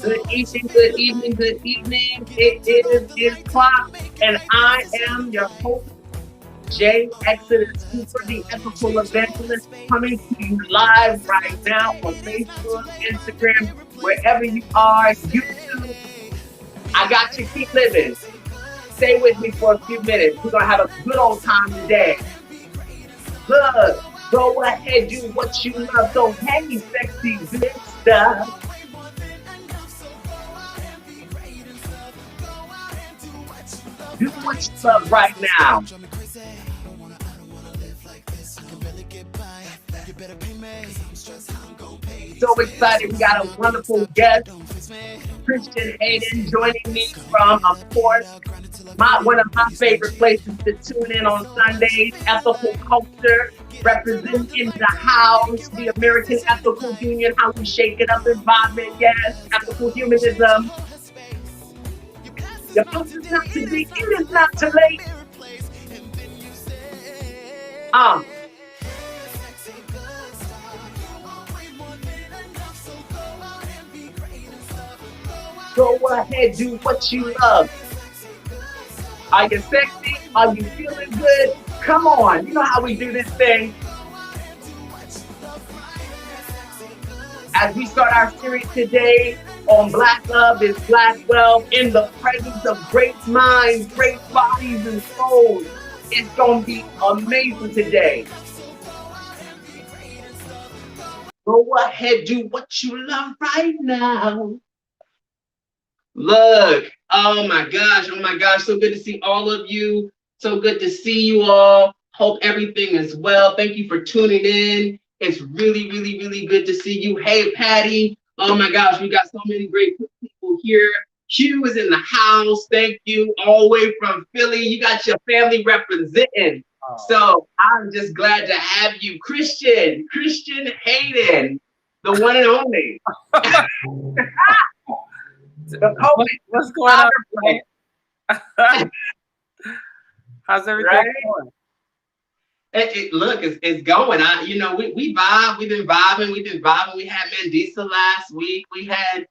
Good evening, good evening, good evening. It is 8 o'clock, and I am your host, Jay Exodus Cooper, the ethical evangelist, coming to you live right now on Facebook, Instagram, wherever you are, YouTube. I got you. Keep living. Stay with me for a few minutes. We're going to have a good old time today. Look, go ahead, do what you love. So, hey, sexy bitch stuff. Do what you love right now. So excited. We got a wonderful guest, Christian Hayden, joining me from, of course, one of my favorite places to tune in on Sundays, Ethical Culture, representing the house, the American Ethical Union, how we shake it up environment, yes, ethical humanism. Your post is not too big, it is not too late. Go ahead, do what you love. Are you sexy? Are you feeling good? Come on, you know how we do this thing. As we start our series today on Black Love is Black Wealth, in the presence of great minds, great bodies, and souls. It's going to be amazing today. Go ahead, do what you love right now. Look, oh my gosh, so good to see all of you. So good to see you all. Hope everything is well. Thank you for tuning in. It's really, really, really good to see you. Hey, Patty. Oh my gosh, we got so many great people here. Q is in the house. Thank you. All the way from Philly. You got your family representing. Oh. So I'm just glad to have you. Christian Hayden, the one and only. What's going on? How's everything going? Look, it's going. We vibe. We've been vibing. We had Mandisa last week. We had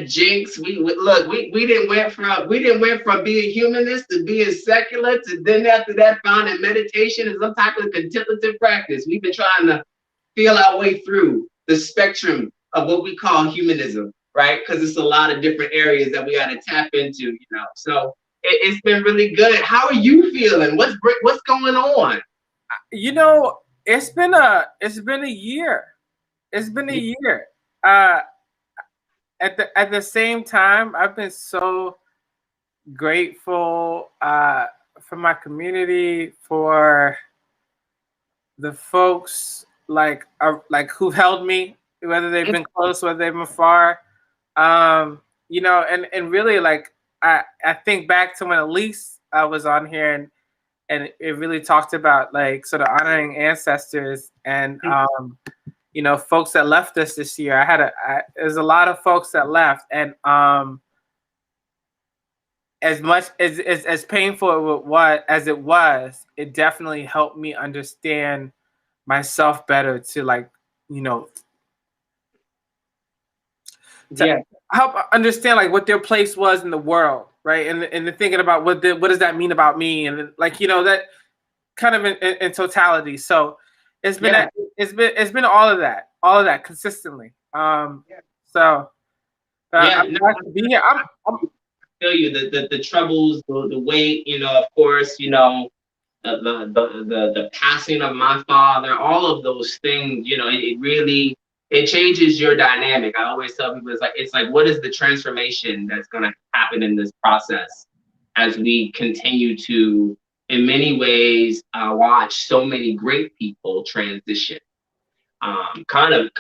Jinx. We didn't went from being humanist to being secular to then after that finding meditation and some type of contemplative practice. We've been trying to feel our way through the spectrum of what we call humanism, right? Because it's a lot of different areas that we got to tap into, So it's been really good. How are you feeling? What's going on? It's been a year. It's been a year. At the same time, I've been so grateful for my community, for the folks like who held me, whether they've been close, whether they've been far. And really, like I think back to when Elise was on here, and it really talked about like sort of honoring ancestors and folks that left us this year. There's a lot of folks that left, and as much as painful as it was, it definitely helped me understand myself better to help understand like what their place was in the world, right? And the thinking about what does that mean about me, and that kind of in totality. So it's been all of that consistently. I'm glad to be here. I'm feel you the troubles, the weight, of course, the passing of my father, all of those things, it really It changes your dynamic. I always tell people it's like what is the transformation that's going to happen in this process as we continue to, in many ways, watch so many great people transition. Kind of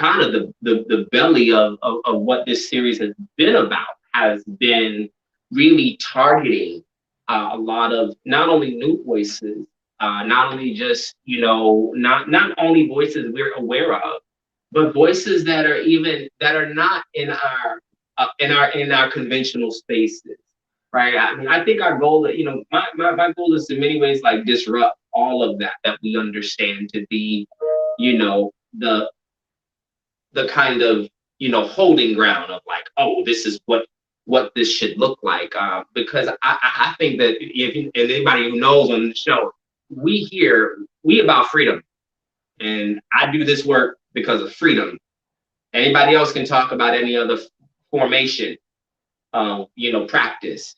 the belly of what this series has been about has been really targeting a lot of not only new voices, not only just not only voices we're aware of, but voices that are even that are not in our conventional spaces, right? I mean, I think our goal, my goal is in many ways like disrupt all of that we understand to be, the kind of holding ground of like, oh, this is what this should look like, because I think that if anybody who knows on the show, we about freedom, and I do this work because of freedom. Anybody else can talk about any other formation, practice,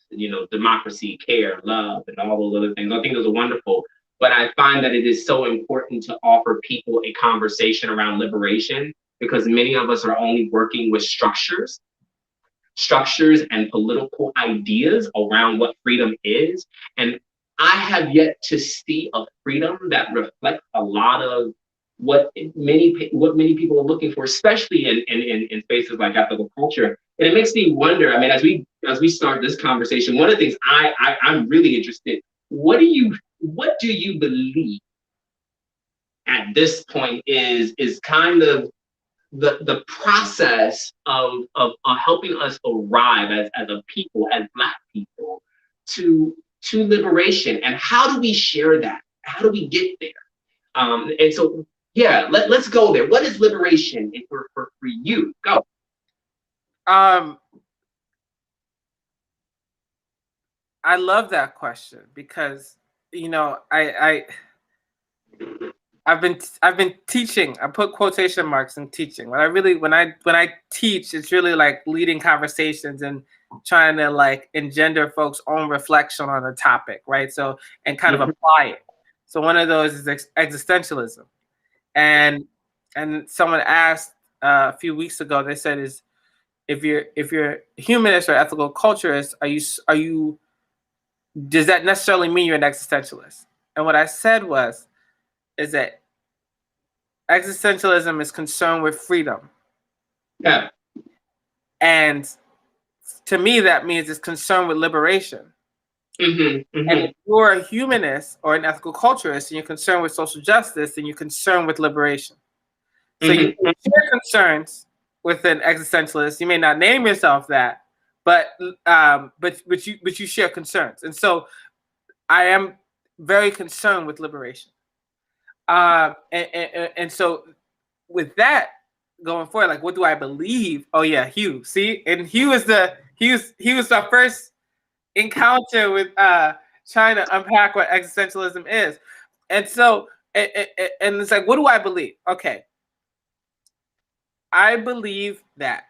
democracy, care, love, and all those other things. I think those are wonderful. But I find that it is so important to offer people a conversation around liberation, because many of us are only working with structures and political ideas around what freedom is. And I have yet to see a freedom that reflects a lot of what many people are looking for, especially in spaces like ethical culture. And it makes me wonder. I mean, as we start this conversation, one of the things I'm really interested. What do you believe at this point is kind of the process of helping us arrive as a people, as Black people, to liberation, and how do we share that? How do we get there? And so, yeah, let's go there. What is liberation for you? Go. I love that question because I've been teaching. I put quotation marks in teaching. When I teach, it's really like leading conversations and trying to like engender folks' own reflection on a topic, right? So and kind of apply it. So one of those is existentialism, and someone asked a few weeks ago. They said, "Is if you're humanist or ethical culturist, are you does that necessarily mean you're an existentialist?" And what I said is that existentialism is concerned with freedom. Yeah. And to me, that means it's concerned with liberation. Mm-hmm, mm-hmm. And if you're a humanist or an ethical culturist and you're concerned with social justice, then you're concerned with liberation. So you share concerns with an existentialist. You may not name yourself that, but you share concerns. And so I am very concerned with liberation. And so with that going forward, like, what do I believe? Oh yeah, Hugh. See, and Hugh was our first encounter with trying to unpack what existentialism is. And so and it's like, what do I believe? Okay, I believe that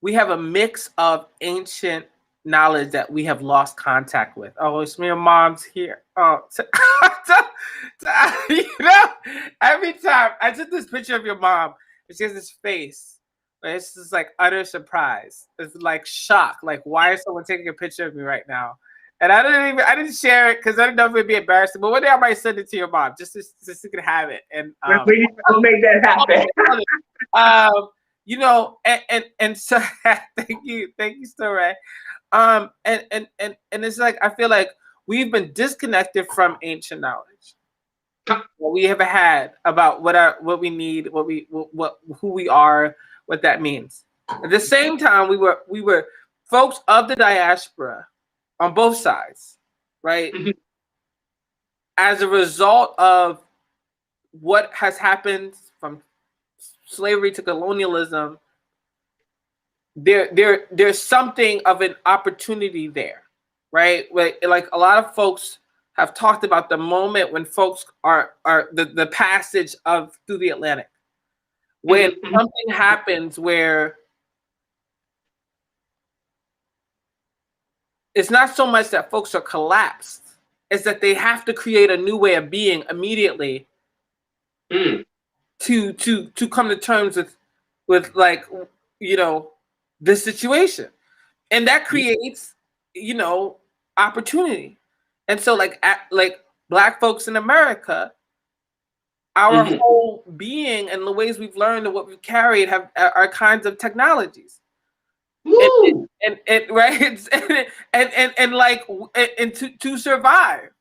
we have a mix of ancient knowledge that we have lost contact with. Oh, it's me and Mom's here. Oh, every time I took this picture of your mom, she has this face. It's just like utter surprise. It's like shock. Like, why is someone taking a picture of me right now? And I didn't share it because I didn't know if it'd be embarrassing. But one day I might send it to your mom just so you can have it. And we'll make that happen. And so thank you, Story. And it's like I feel like we've been disconnected from ancient knowledge what we have had about what we need, who we are, what that means. At the same time, we were folks of the diaspora on both sides, right? Mm-hmm. As a result of what has happened from slavery to colonialism, there's something of an opportunity there, right? Like a lot of folks have talked about the moment when folks are the passage of through the Atlantic, when something happens where it's not so much that folks are collapsed, it's that they have to create a new way of being immediately Mm. to come to terms with like, you know, this situation, and that creates, you know, opportunity. And so like Black folks in America, our Mm-hmm. whole being and the ways we've learned and what we've carried have are kinds of technologies. Woo! And right, and like and to survive,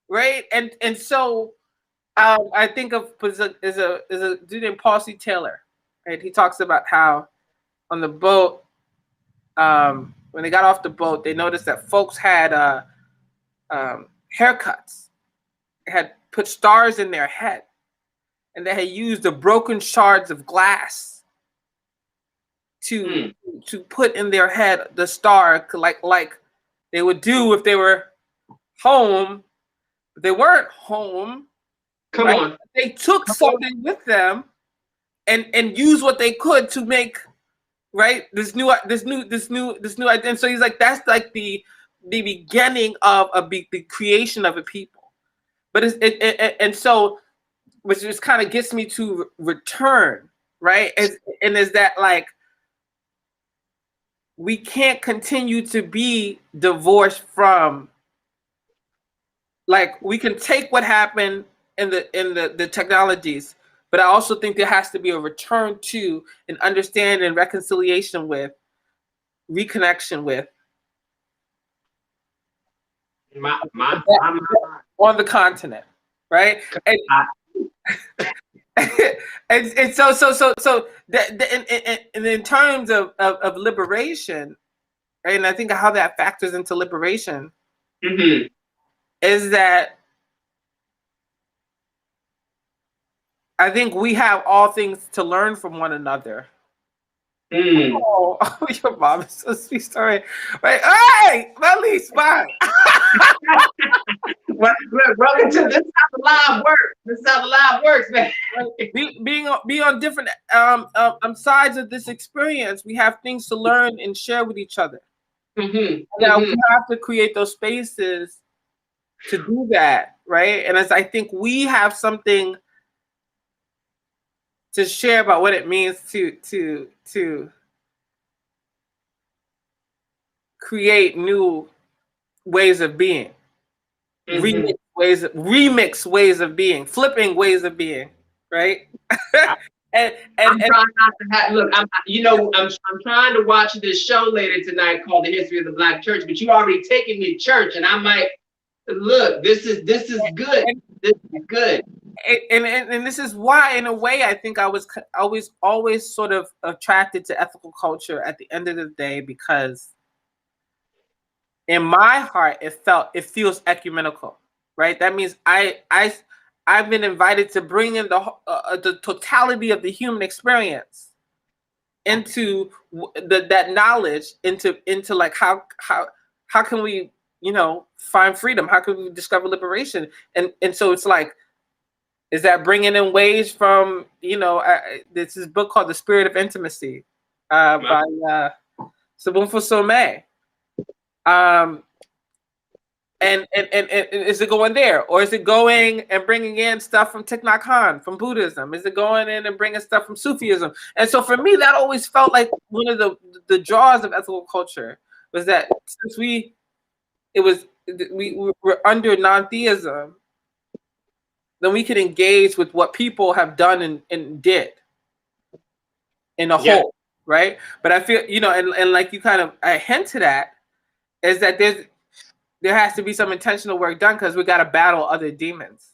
right? And so I think of is a dude named Paul C. Taylor, right? He talks about how on the boat, when they got off the boat, they noticed that folks had haircuts, they had put stars in their head, and they had used the broken shards of glass to Mm. to put in their head the star, like they would do if they were home. But they weren't home, Come right? on. They took Come on. something with them and used what they could to make, right, this new identity. So he's like, that's like the beginning of the creation of a people. But and so, which just kind of gets me to return, right? And is that like we can't continue to be divorced from, like, we can take what happened in the technologies, but I also think there has to be a return to an understanding and reconciliation with, reconnection with My. on the continent, right? And and so in terms of liberation, right? And I think how that factors into liberation Mm-hmm. is that I think we have all things to learn from one another. Mm. Oh, your mom is so sweet. Sorry. Right. Hey, Melly's fine. Well, look, welcome to this is how the live works. This is how the live works, man. Being on different sides of this experience, we have things to learn and share with each other. Mm-hmm. Now Mm-hmm. we have to create those spaces to do that, right? And as I think we have something to share about what it means to create new ways of being, Mm-hmm. remix ways of being, flipping ways of being, right? and I'm and trying not to have look. I'm trying to watch this show later tonight called The History of the Black Church. But you already taken me to church, and I might look. This is good. and, This is good. and this is why, in a way, I think I was always sort of attracted to ethical culture at the end of the day, because in my heart it feels ecumenical, right? That means I've been invited to bring in the totality of the human experience into that knowledge, into like how can we, you know, find freedom, how can we discover liberation, and so it's like, is that bringing in ways from, you know, this is a book called The Spirit of Intimacy by Sabunfu Somé. And is it going there, or is it going and bringing in stuff from Thich Nhat Hanh, from Buddhism? Is it going in and bringing stuff from Sufism? And so for me, that always felt like one of the draws of ethical culture was that since we were under non-theism, then we could engage with what people have done and did in a Yeah. whole, right? But I feel, you know, and like you kind of I hint to that, is that there has to be some intentional work done, because we got to battle other demons,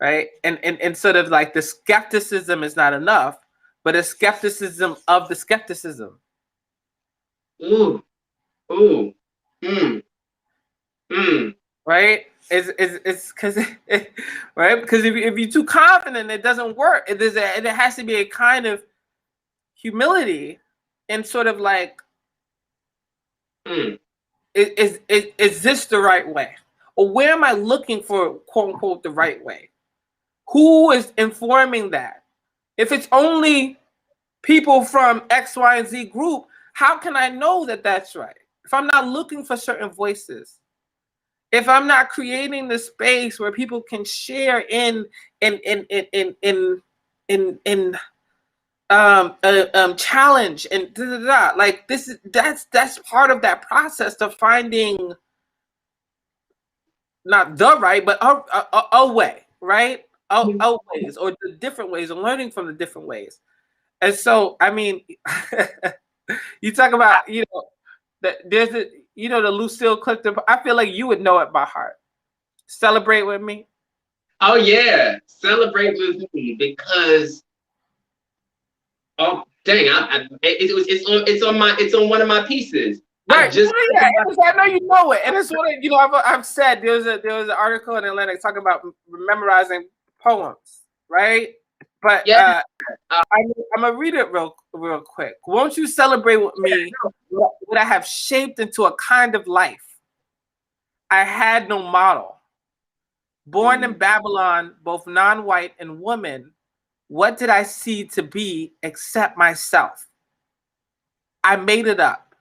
right? And sort of like the skepticism is not enough, but a skepticism of the skepticism. Ooh. Ooh. Mm. Mm. Right? It's because right, because if you're too confident, it doesn't work. There has to be a kind of humility and sort of like, Mm. is this the right way, or where am I looking for, quote unquote, the right way? Who is informing that? If it's only people from X, Y, and Z group, how can I know that that's right if I'm not looking for certain voices? if I'm not creating the space where people can share in challenge and like that's part of that process of finding not the right, but a way, right? A ways or the different ways and learning from the different ways. And so, I mean, you talk about, there's a, the Lucille Clifton. I feel like you would know it by heart. Celebrate with me. Oh yeah, celebrate with me because oh dang, it's on one of my pieces. Right. I know you know it, and it's what I've said. There was an article in Atlantic talking about memorizing poems, right? But yeah. I'm gonna read it real quick. Won't you celebrate with me what I have shaped into a kind of life? I had no model. Born in Babylon, both non-white and woman, what did I see to be except myself? I made it up.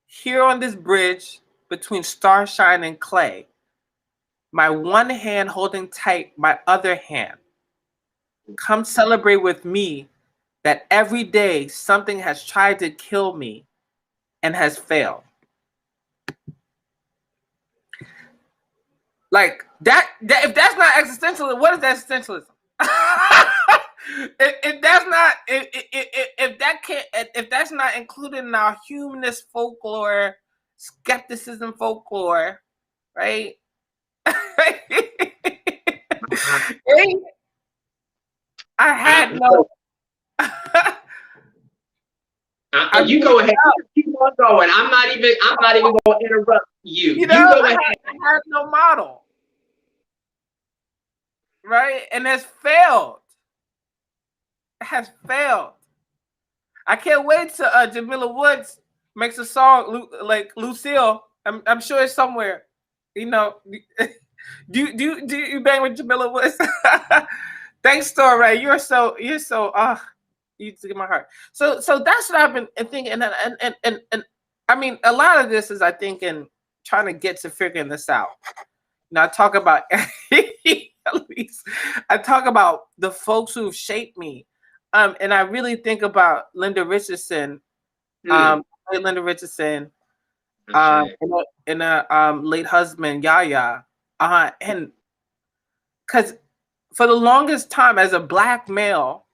Here on this bridge between starshine and clay, my one hand holding tight my other hand. Come celebrate with me that every day something has tried to kill me and has failed. Like that if that's not existentialism, what is existentialism? if that's not if that's not included in our humanist folklore, skepticism folklore, right? I had no. You go ahead. Keep on going. I'm not even going to interrupt you. You go ahead. I had no model, right? And it's failed. It has failed. I can't wait till Jamila Woods makes a song like Lucille. I'm sure it's somewhere. Do you bang with Jamila Woods? Thanks, Story. You're so you to get my heart. So that's what I've been thinking, and I mean, a lot of this is I think in trying to get to figuring this out. Now I talk about at least I talk about the folks who've shaped me, and I really think about Linda Richardson, Linda Richardson, and late husband Yaya, and because for the longest time as a Black male,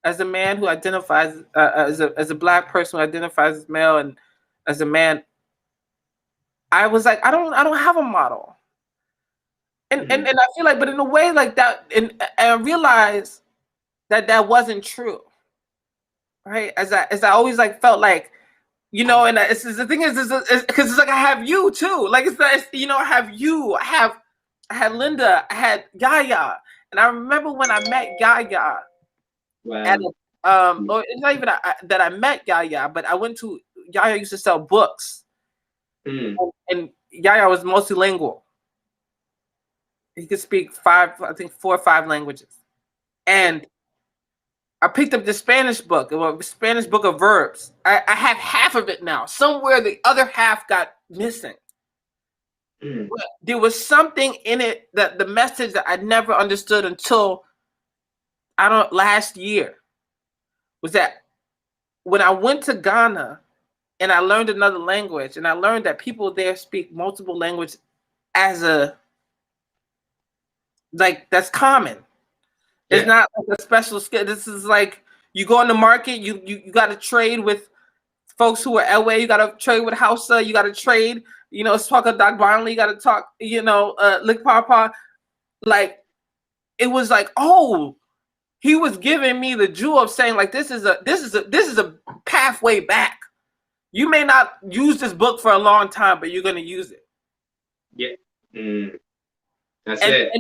as a man who identifies as a Black person who identifies as male and as a man, I was like, I don't have a model, and I feel like, but in a way like that, and I realized that wasn't true, right? As I always like felt like, and it's the thing is because it's like I have you too, like I have you, I had Linda, I had Yaya, and I remember when I met Yaya. Wow. At or it's not even that I met Yaya, but I went to Yaya used to sell books, and Yaya was multilingual. He could speak 4 or 5 languages, and I picked up the Spanish book, a Spanish book of verbs. I have half of it now. Somewhere the other half got missing. There was something in it that the message that I never understood until last year. Was that when I went to Ghana and I learned another language, and I learned that people there speak multiple languages as that's common. It's not like a special skill. This is like you go in the market, you got to trade with folks who are LA, you got to trade with Hausa, you got to trade, talk a Doc Barnley, you got to talk, Lick Papa. Like, it was like, oh, he was giving me the jewel of saying, like, this is a pathway back. You may not use this book for a long time, but you're going to use it. Yeah. That's it.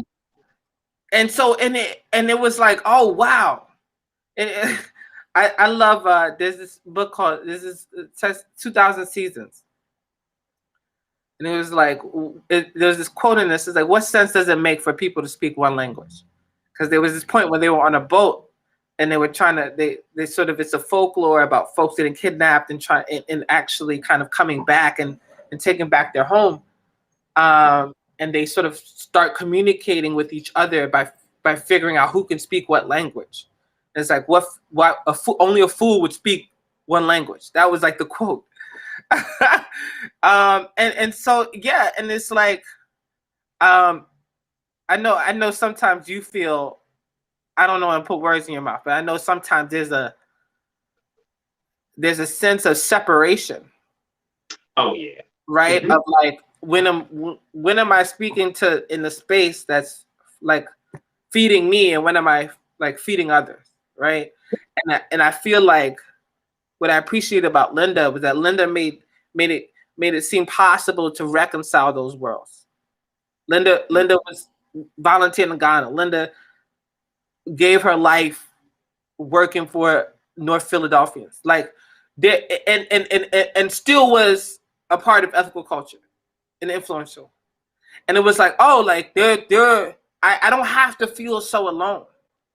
And so, it was like, oh, wow. And I love, there's this book called, it says 2000 Seasons. And it was like, there's this quote in this, it's like, what sense does it make for people to speak one language? Because there was this point where they were on a boat and they were trying to, they sort of, it's a folklore about folks getting kidnapped and actually kind of coming back and taking back their home. and they sort of start communicating with each other by figuring out who can speak what language. And it's like only a fool would speak one language. That was like the quote. And so yeah, and it's like I know sometimes you feel, I don't know, and put words in your mouth, but I know sometimes there's a sense of separation. Oh yeah. Right? Of like, when am I speaking to in the space that's like feeding me, and when am I like feeding others, right? And I feel like what I appreciate about Linda was that Linda made it seem possible to reconcile those worlds. Linda was volunteering in Ghana. Linda gave her life working for North Philadelphians, like there, and still was a part of ethical culture and influential. And it was like, oh, like I don't have to feel so alone,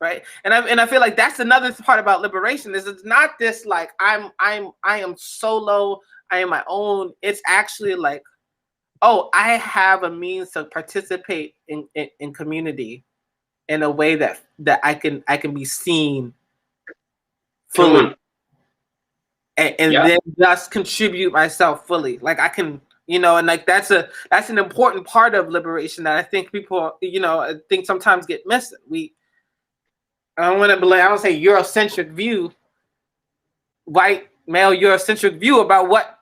right? And I feel like that's another part about liberation, is it's not this like I am solo, I am my own. It's actually like, oh, I have a means to participate in community in a way that I can be seen fully, and Yep. then just contribute myself fully. Like I can, and like that's an important part of liberation that I think people, I think sometimes get missing. I don't say Eurocentric view, white male Eurocentric view about what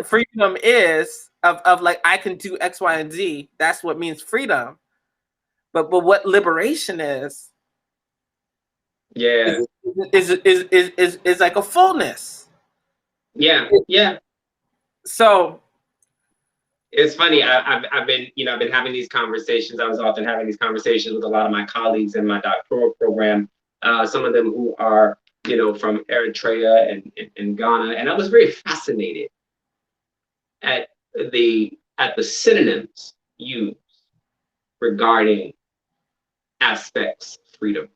freedom is, of like I can do X, Y, and Z. That's what means freedom. But what liberation is, Yeah. is like a fullness. Yeah. Yeah. So It's funny. I've been, I've been having these conversations. I was often having these conversations with a lot of my colleagues in my doctoral program. Some of them who are, from Eritrea and Ghana, and I was very fascinated at the synonyms used regarding aspects of freedom.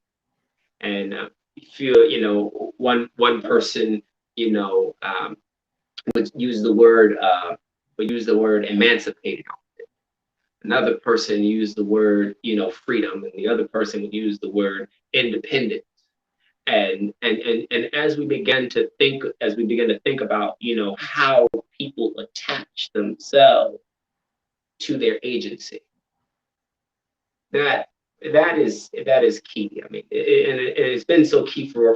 And one person, would use the word emancipated. Another person used the word, freedom, and the other person would use the word independence. And as we begin to think about, how people attach themselves to their agency, that is key. I mean, it's been so key for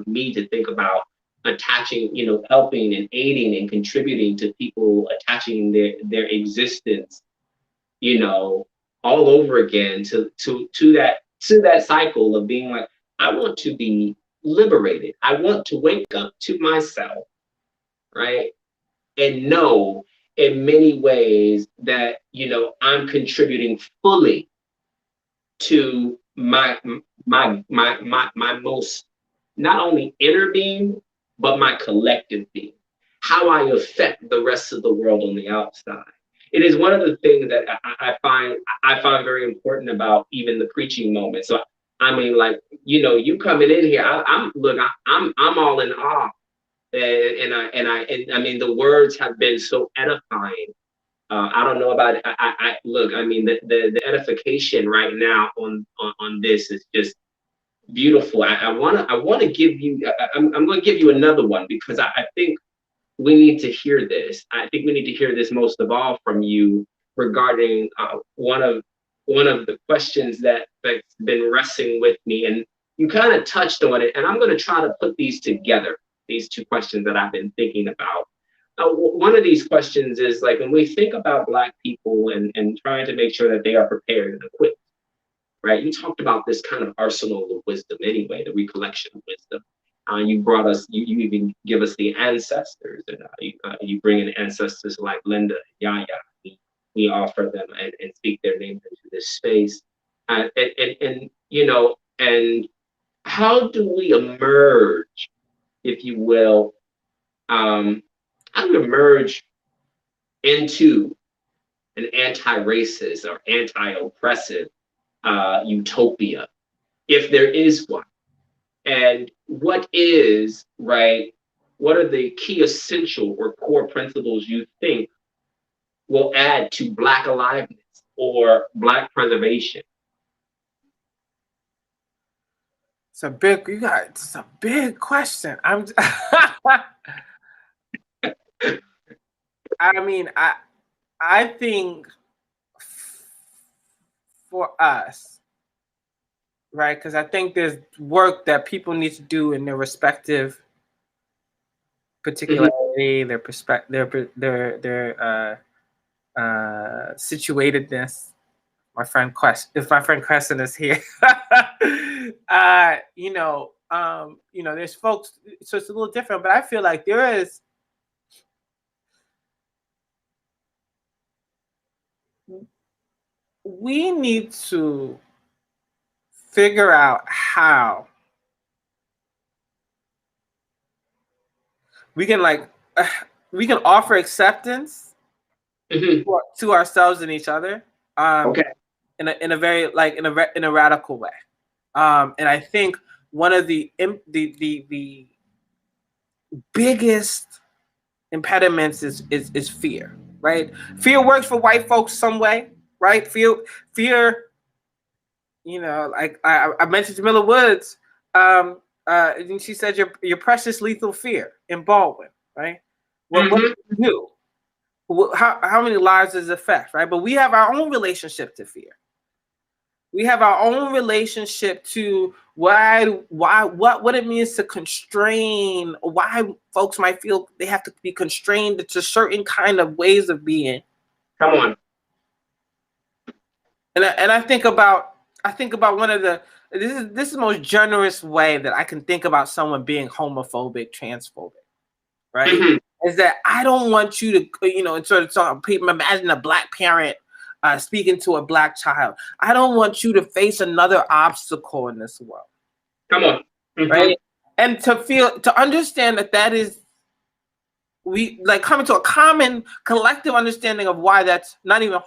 me to think about attaching, helping and aiding and contributing to people attaching their existence, all over again to that cycle of being like, I want to be liberated. I want to wake up to myself, right? And know in many ways that, I'm contributing fully to my most, not only inner being, but my collective being, how I affect the rest of the world on the outside. It is one of the things that I find very important about even the preaching moment. So I mean, like, you coming in here, I'm all in awe, and I mean, the words have been so edifying. I don't know about I look. I mean, the edification right now on this is just beautiful. I wanna give you. I'm going to give you another one, because I think we need to hear this. I think we need to hear this most of all from you regarding one of the questions that's been wrestling with me, and you kind of touched on it. And I'm going to try to put these together. These two questions that I've been thinking about. One of these questions is like, when we think about Black people and trying to make sure that they are prepared and equipped, right? You talked about this kind of arsenal of wisdom anyway, the recollection of wisdom. You brought us, you even give us the ancestors, and you bring in ancestors like Linda, Yaya. We offer them and speak their names into this space. And how do we emerge, if you will, how do we emerge into an anti-racist or anti-oppressive utopia, if there is one? And what are the key essential or core principles you think will add to Black aliveness or Black preservation? It's a big question. I mean, I think for us, right? Because I think there's work that people need to do in their respective particularity, their perspective, their situatedness. My friend if my friend Crescent is here, there's folks, so it's a little different, but I feel like we need to figure out how we can offer acceptance to ourselves and each other. In a very in a radical way. And I think one of the biggest impediments is fear, right? Fear works for white folks some way, right? Fear, like I mentioned Jamila Woods, and she said your precious lethal fear in Baldwin, right? What do you do? How many lives does it affect, right? But we have our own relationship to fear. We have our own relationship to what it means to constrain, why folks might feel they have to be constrained to certain kind of ways of being. Come on. And I think about one of this is the most generous way that I can think about someone being homophobic, transphobic, right? Is that I don't want you to, sort of talk, imagine a Black parent speaking to a Black child. I don't want you to face another obstacle in this world. Come on. Right? And to understand that is, we like coming to a common collective understanding of why that's not even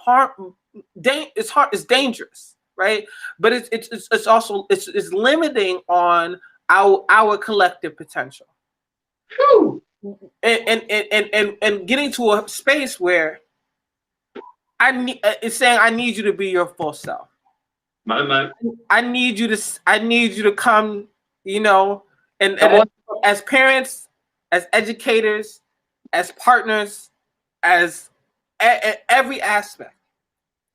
it's dangerous, right? But it's also it's limiting on our collective potential. Whew. And getting to a space where it's saying I need you to be your full self. I need you to come, and as parents, as educators, as partners, as every aspect,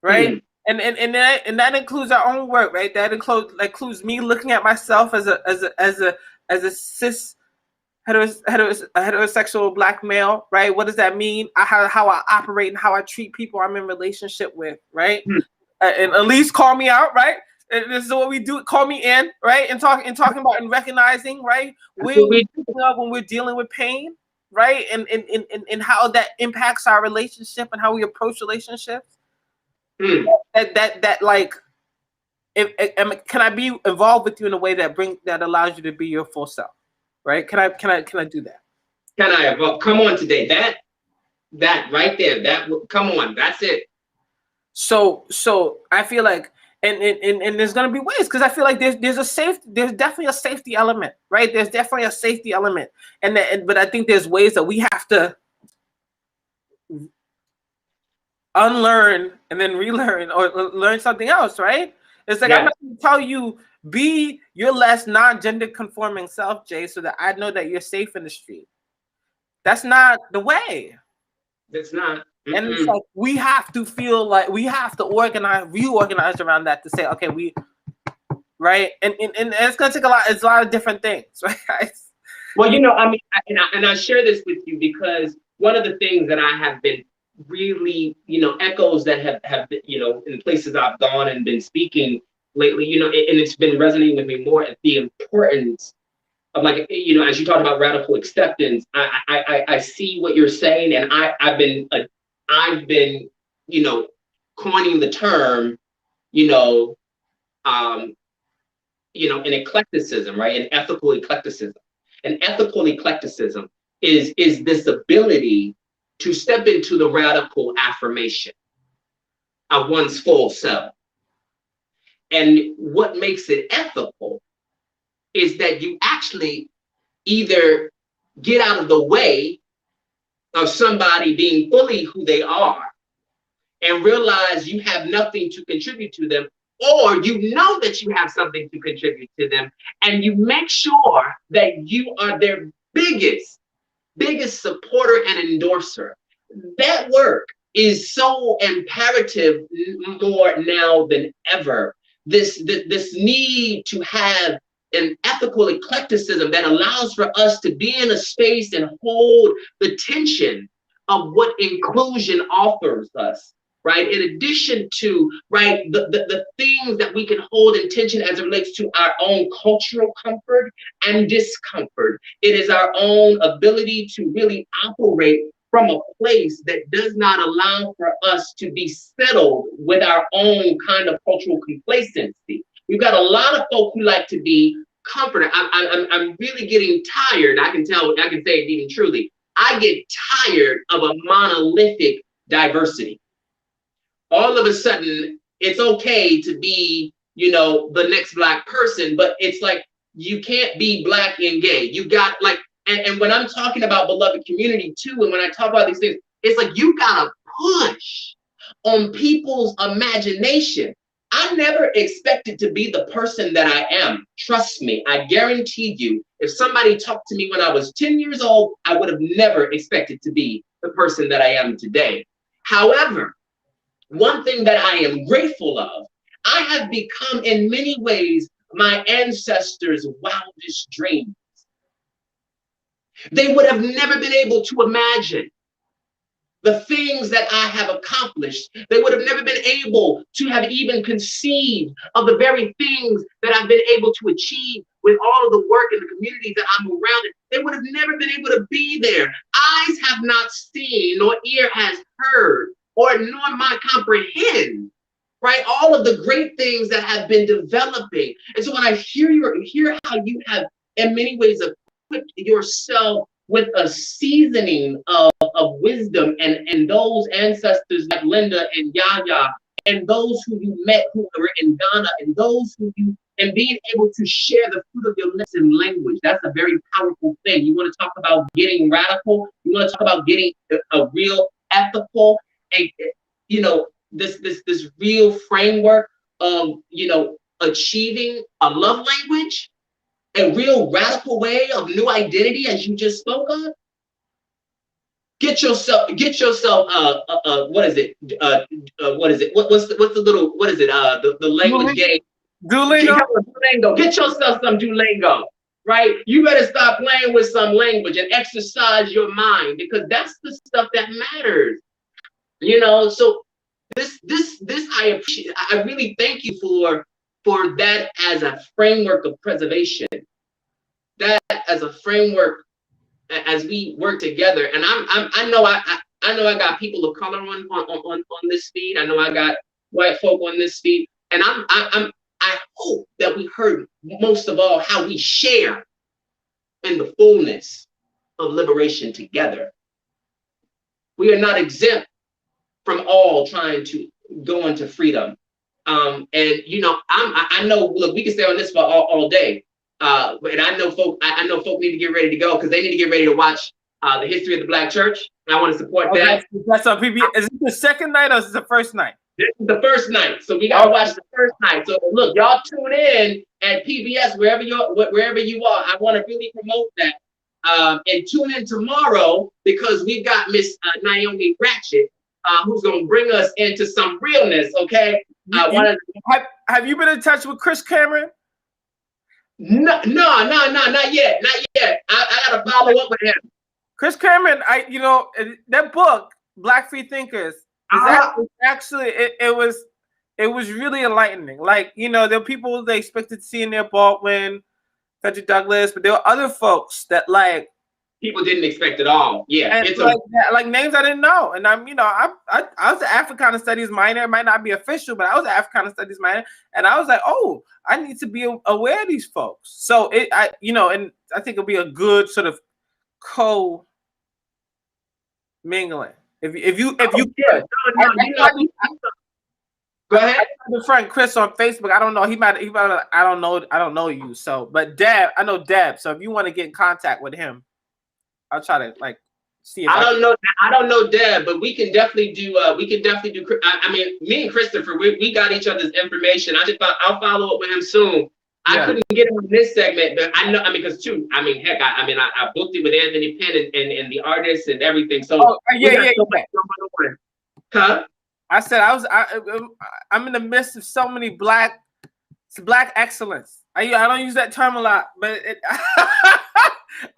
right? And that includes our own work, right? That includes me looking at myself as a cis heterosexual Black male, right? What does that mean? How I operate and how I treat people I'm in relationship with, right? And at least call me out, right? And this is what we do. Call me in, right? And talking about and recognizing, right? When we're dealing with pain, right? And how that impacts our relationship and how we approach relationships. That like, can I be involved with you in a way that allows you to be your full self? Right? Can I do that? Can I? Well, come on today. That right there. Come on. That's it. So I feel like, and there's gonna be ways, because I feel like there's definitely a safety element, right? There's definitely a safety element, but I think there's ways that we have to unlearn and then relearn or learn something else, right? It's like, I'm not gonna tell you be your less non-gender conforming self, Jay, so that I know that you're safe in the street. That's not the way. That's not. And it's like we have to feel like we have to reorganize around that to say, okay, right, and it's gonna take a lot. It's a lot of different things, right? Well, I mean, and I share this with you because one of the things that I have been really, echoes that have been, in places I've gone and been speaking lately, and it's been resonating with me more at the importance of, like, as you talk about radical acceptance. I see what you're saying, and I've been coining the term, an eclecticism, right? An ethical eclecticism. An ethical eclecticism is this ability to step into the radical affirmation of one's full self. And what makes it ethical is that you actually either get out of the way of somebody being fully who they are, and realize you have nothing to contribute to them, or you know that you have something to contribute to them, and you make sure that you are their biggest supporter and endorser. That work is so imperative more now than ever. This need to have an ethical eclecticism that allows for us to be in a space and hold the tension of what inclusion offers us, right? In addition to, right, the things that we can hold in tension as it relates to our own cultural comfort and discomfort. It is our own ability to really operate from a place that does not allow for us to be settled with our own kind of cultural complacency. We've got a lot of folk who like to be comforted. I'm really getting tired. I can say it even truly. I get tired of a monolithic diversity. All of a sudden, it's okay to be, the next Black person, but it's like, you can't be Black and gay. You got like, and when I'm talking about beloved community too, and when I talk about these things, it's like, you gotta push on people's imagination. I never expected to be the person that I am. Trust me, I guarantee you, if somebody talked to me when I was 10 years old, I would have never expected to be the person that I am today. However, one thing that I am grateful of, I have become in many ways my ancestors' wildest dreams. They would have never been able to imagine the things that I have accomplished. They would have never been able to have even conceived of the very things that I've been able to achieve with all of the work in the communities that I'm around. They would have never been able to be there. Eyes have not seen, nor ear has heard, or nor mind comprehend, right? All of the great things that have been developing. And so when I hear how you have, in many ways, equipped yourself with a seasoning of wisdom and those ancestors like Linda and Yaya, and those who you met who were in Ghana, and those who you, and being able to share the fruit of your lips in language. That's a very powerful thing. You want to talk about getting radical? You want to talk about getting a real ethical, this real framework of, achieving a love language, a real radical way of new identity, as you just spoke of. Get yourself, what is it? What's the little, what is it? The language game. Duolingo. Get yourself some Duolingo, right? You better start playing with some language and exercise your mind, because that's the stuff that matters. So this I appreciate. I really thank you for that as a framework of preservation, that as a framework as we work together. And I know I got people of color on this feed. I know I got white folk on this feed, and I hope that we heard most of all how we share in the fullness of liberation together. We are not exempt from all trying to go into freedom. And I know, look, we can stay on this for all day. And I know folk need to get ready to go, because they need to get ready to watch the history of the Black church. And I want to support that. That's on PBS. Is it the second night or is it the first night? This is the first night, so we gotta watch the first night. So look, y'all tune in at PBS wherever you are. I want to really promote that. And tune in tomorrow, because we've got Miss Naomi Ratchet, who's gonna bring us into some realness. Okay. Have you been in touch with Chris Cameron? No, not yet. I gotta follow up with him. Chris Cameron, that book, Black Free Thinkers, actually it was really enlightening. Like, there were people they expected to see in there, Baldwin, Frederick Douglass, but there were other folks that people didn't expect at all. Yeah, it's like names I didn't know. And I was an Africana Studies minor. It might not be official, but I was an Africana Studies minor, and I was like, oh, I need to be aware of these folks. So and I think it'll be a good sort of co-mingling. If you can. Go ahead. I have a friend Chris on Facebook. I don't know. He might. I don't know you. So, but Dab, I know Dab. So if you want to get in contact with him, I'll try to see if I don't know. I don't know Deb, but we can definitely do. We can definitely do. I mean, me and Christopher, we got each other's information. I'll follow up with him soon. Yeah. I couldn't get him on this segment, but I know. I mean, because too. I mean, heck, I booked it with Anthony Penn and the artists and everything. So yeah. Huh? I said I'm in the midst of so many black excellence. I don't use that term a lot, but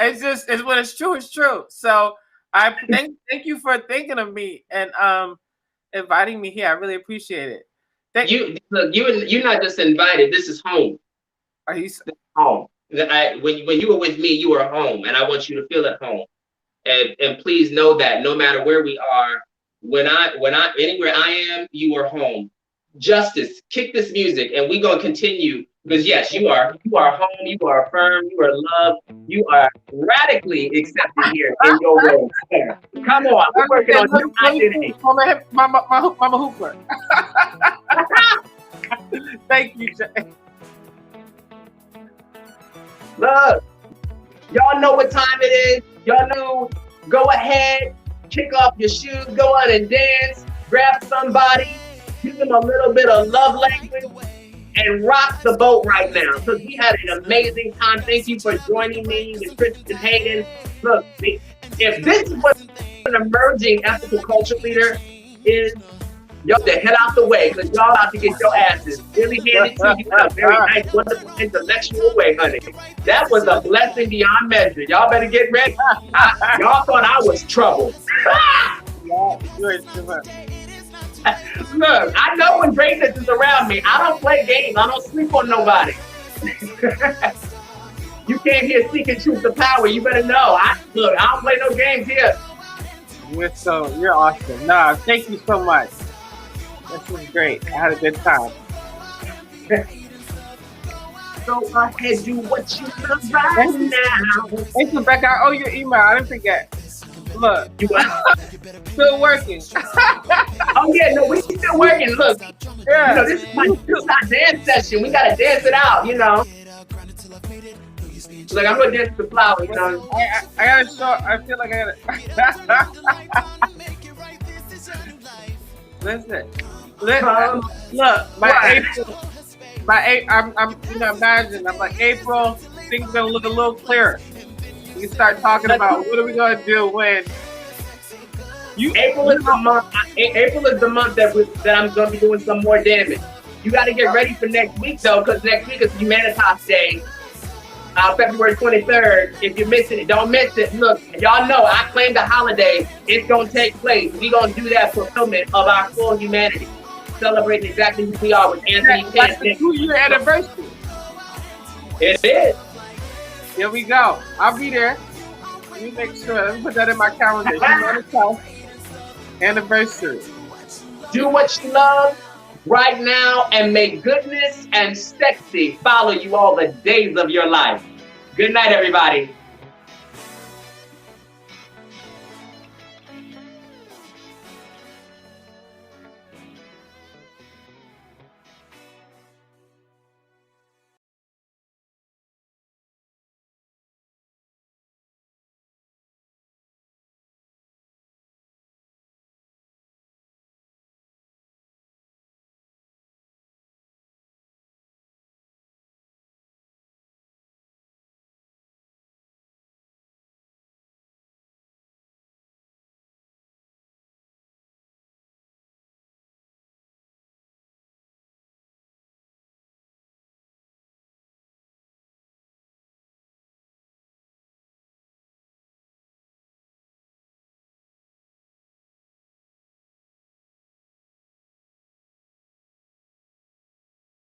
it's when it's true, it's true. So I thank you for thinking of me and inviting me here. I really appreciate it. You're not just invited. This is home. Are you home? When you were with me, you were home, and I want you to feel at home. And please know that no matter where we are, when I anywhere I am, you are home. Justice, kick this music, and we're gonna continue because yes, you are home, you are affirmed, you are loved, you are radically accepted here in your role. Come on, we're working on new identity. Mama Hooper. Thank you, Jay. Look, y'all know what time it is. Y'all know. Go ahead, kick off your shoes, go out and dance, grab somebody, give them a little bit of love language, and rock the boat right now. Because we had an amazing time. Thank you for joining me with Christian Hayden. Look, if this is what an emerging ethical culture leader is, y'all to head out the way, because y'all out to get your asses really handed to you in a very nice, wonderful, intellectual way, honey. That was a blessing beyond measure. Y'all better get ready. Y'all thought I was trouble. Look, I know when greatness is around me. I don't play games. I don't sleep on nobody. You came here seeking truth to power. You better know. I don't play no games here. You're awesome. Nah, thank you so much. This was great. I had a good time. Go ahead, do what you love right now. Hey, Rebecca, I owe your email. I didn't forget. Look. Still working. Oh, yeah, no, we still working. Look, yeah. You know, this is our dance session. We got to dance it out, you know. Look, I'm going to dance the flower, you know. I got to show. I feel like I got to. Listen. Look, I'm imagine. I'm like, April, things gonna look a little clearer. We can start talking about what are we gonna do when April is the month. April is the month that I'm gonna be doing some more damage. You got to get ready for next week though, because next week is Humanitas Day, February 23rd. If you're missing it, don't miss it. Look, y'all know I claim the holiday. It's gonna take place. We're gonna do that fulfillment of our full humanity. Celebrating exactly who we are with Anthony Penn. That's the 2-year anniversary. It is. Here we go. I'll be there. Let me make sure. Let me put that in my calendar. Anniversary. Do what you love right now, and may goodness and sexy follow you all the days of your life. Good night, everybody.